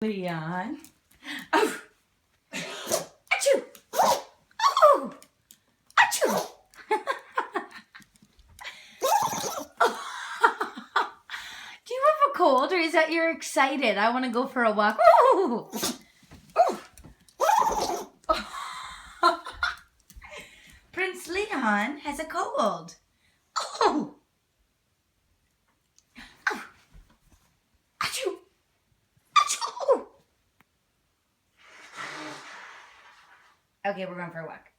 Leon. Oh. Achoo. Oh. Achoo. Do you have a cold, or is that you're excited? I want to go for a walk. Ooh. Prince Leon has a cold. Oh. Oh. Achoo. Achoo. Okay, we're going for a walk.